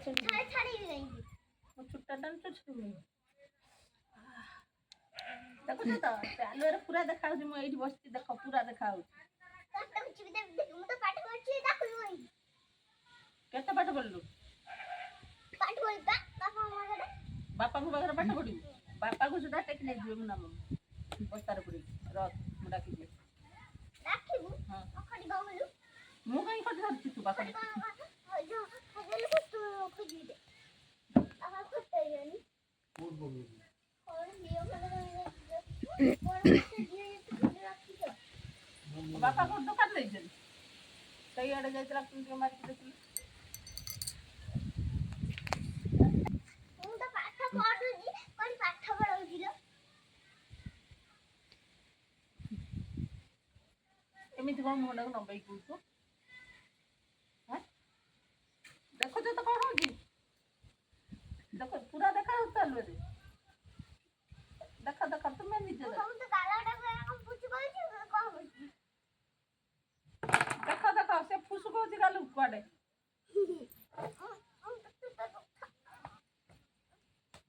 ମୁଁ ଛୁଟା ଟାଣୁଛୁ ଛୁମି ଦେଖୁଛ ତ ସେ ଆଲୁଅରେ ପୁରା ଦେଖାଯାଉଛି। ମୁଁ ଏଇଠି ବସିଛି ଦେଖ ପୁରା ଦେଖାଯାଉଛି। କେତେ ପାଠ ପଢିଲୁ? ବାପାଙ୍କ ପାଖରେ ପାଠ ପଢିବୁ? ବାପାକୁ ସୁଦ୍ଧା ଟେକି ନେଇଯିବେ ମୁଁ ନାମ ବସ୍ତାରେ ପୁରେଇକି ରଖ ମୁଁ ଡାକିଦିଏ। ମୁଁ କାହିଁ ଖଟି ଧରିଛି ତୁ ପାଖରେ ବାପା କୋଉ ଦୋକାନ ଦେଇଛନ୍ତି? ସେଇଆଡେ ଯାଇଥିଲା ଟିକେ ମାରିକି ଦେଖିଲି। ଏମିତି କଣ ମୁହଁଟାକୁ ନମ୍ବେଇକି କହୁଛୁ? ଦେଖୁଛ ତ କଣ ହଉଛି? ଦେଖ ପୁରା ଦେଖା ହଉଛି ଆଲୁଅରେ। ଦେଖ ଦେଖ ତୁମେ ନିଜେ ଦେଖ ଦେଖ ସେ ଫୁସୁ କହୁଛି ଗାଲୁ କୁଆଡେ।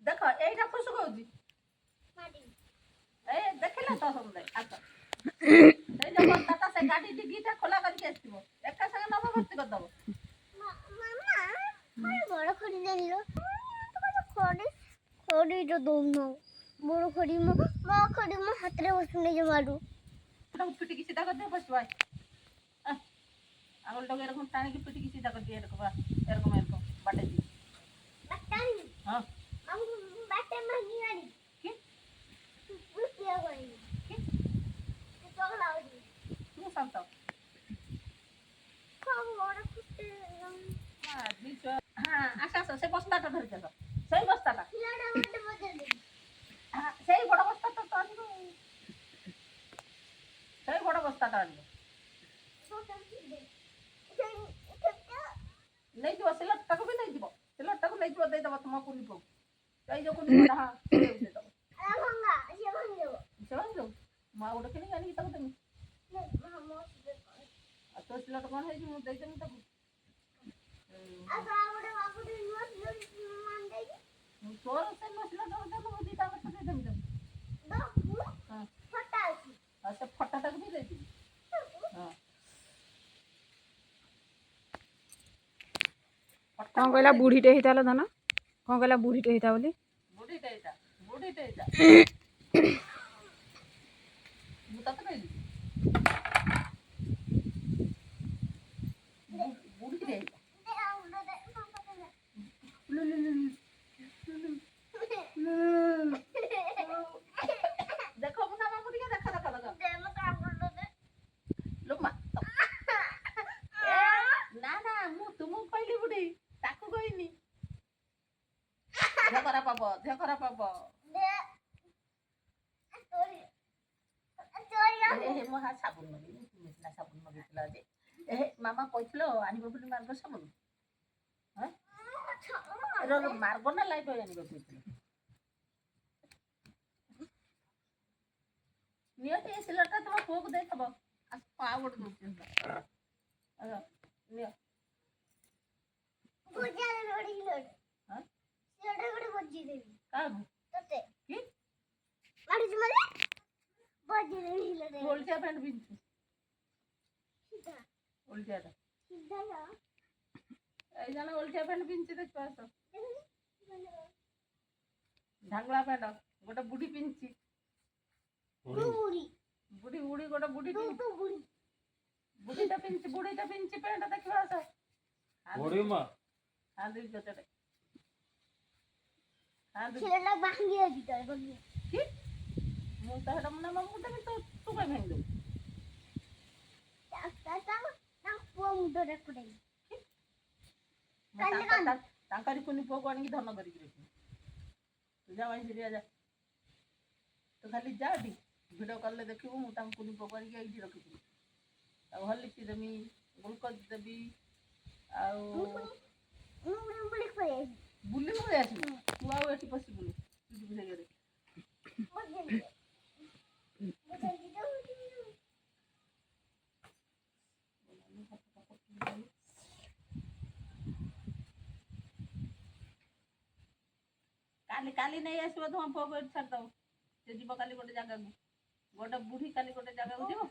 ଦେଖ ଏଇଟା ଫୁସୁ କହୁଛି। ଏ ଦେଖିଲେ ତ ସମୁଦାୟ ଆସ ସେଇ ଯୋଉ ବସ୍ତାଟା ସେ ଗାଡି ଡିଗିଟା ଖୋଲା କରିକି ଆସିଥିବ ଏକା ସାଙ୍ଗେ ନବ ଭର୍ତ୍ତି କରିଦବ। ବଡ ଖଡି ଜାଣିଲ ଖଡିଟା ଦଉନ ବଡ ଖଡି ମୋ ଖଡି ମୋ ହାତରେ ବସୁନି ଜମାରୁ। ପିଟିକି ସିଧା କରିଦିଅ ବସିବ ଆঙୁଲଟାକୁ ଏরকম টানিকি পিটিকি সিধা করে দিয়ে এরকম এরকম এরকম বাটে দি হ্যাঁ আমি বাটে মাগি আনি কি পুরো করি কি তো লাউজি তুমি শান্ত কম বড় কুতে হ্যাঁ দিছো হ্যাঁ আচ্ছা আচ্ছা সে বস্তাটা ধরে যাও সেই বস্তাটা খিলাটা মধ্যে বদলে হ্যাঁ সেই বড় বস্তাটা তো আনবো সেই বড় বস্তাটা আনবো ନେଇଯିବ ସେ ଲଟାକୁ ବି ନେଇଯିବ ସେ ଲଟାକୁ ନେଇଯିବ ଦେଇଦବ ତୁମ କୁନି ପୁଅକୁ ଏଇ ଯୋଉ କୁନି ପୁଅଟା ହଁ ଦେଇଦବ ସେ ଭାଙ୍ଗିଦେବ ମୁଁ ଆଉ ଗୋଟେ କିଣିକି ଆଣିକି ତାକୁ ଦେମି ଆଉ ତୋ ସିଲଟ କଣ ହେଇଛି ମୁଁ ଦେଇଦେମି ତାକୁ ତୋର ସେ ମସଲା ଦେବୁ ମୁଁ ଦିଟା କଥା ଦେଇଦେମି ତାକୁ ଆଉ ସେ ଫଟାଟାକୁ ବି ଦେଇଦେବି ହଁ କଣ କହିଲା ବୁଢୀଟେ ହେଇତା ଲୋ ଧନ? କଣ କହିଲା ବୁଢୀଟେ ହେଇତା ବୋଲି? ବୁଢୀଟେ ହେଇଥା ମୁଁ ତତେ କହିଲି ବୁଢୀଟେ ହେଇଥା ଦେଖ ମୁଁ ନା ମାମୁ ଟିକେ ଦେଖ ଦେଖ ଦେଖ ଲୋମା ନା ନା ମୁଁ ତୁମକୁ କହିଲି ବୁଢୀ ତାକୁ କହିନି। ଦେହ ଖରାପ ହବ ମୋ ହାତ ସାବୁନ ମଗେଇନି ସାବୁନ ମଗେଇଥିଲା ଯେ ମାମା କହିଥିଲ ଆଣିବ ବୋଲି ମାର୍ଗ ସାବୁନ ମାର୍ଗ ନା ଲାଇଫ ଆଣିବ କହିଥିଲ ନିଅ ଟିକେ ସିଲଟଟା ତମ ପୁଅକୁ ଦେଇଥବ ଆଉ ଗୋଟେ ଦଉଛି ନିଅ ଓଲଟିଆ ପ୍ୟାଣ୍ଟ ପିନ୍ଧୁଛୁ ଓଲଟିଆଟା ଏଇ ଜଣ ଓଲଟିଆ ପ୍ୟାଣ୍ଟ ପିନ୍ଧିଛି ଦେଖିବ ଆସ ଢାଙ୍ଗଳା ପ୍ୟାଣ୍ଟ ଗୋଟେ ବୁଢୀ ପିନ୍ଧିଛି ବୁଢୀ ଗୋଟେ ବୁଢୀଟା ପିନ୍ଧିଛି ପ୍ୟାଣ୍ଟ ଦେଖିବ ଆସ ମୁଁ ତ ହେଟା ମୁନା ମାମୁଁ ଦେବି ତୁ କାଇଁ ଭାଙ୍ଗିଦେବୁ ତାଙ୍କରି କୁନି ପୁଅକୁ ଆଣିକି ଧନ କରିକି ରଖିବି ତୁ ଯା ସିରିଆ ଯା ତୁ ଖାଲି ଯା ଟି ଭିଡ଼ିଓ କଲ୍ରେ ଦେଖିବୁ ମୁଁ ତାଙ୍କୁ କୁନି ପୁଅକୁ ଆଣିକି ଏଇଠି ରଖିଥିଲି ଆଉ ହର୍ଲିକ୍ସ ଦେବି ଗ୍ଲୁକୋଜ୍ ଦେବି ଆଉ ବୁଲି ପଳେଇ ଆସିବୁ ତୁ ଆଉ ଏଠି ପଶିବୁନି ସେଇଆରେ କାଲି କାଲି ନେଇ ଆସିବ ତୁମ ପୁଅକୁ ଏଠି ଛାଡ଼ିଦେବ। ସେ ଯିବ କାଲି ଗୋଟେ ଜାଗାକୁ, ଗୋଟେ ବୁଢ଼ୀ କାଲି ଗୋଟେ ଜାଗାକୁ ଯିବ।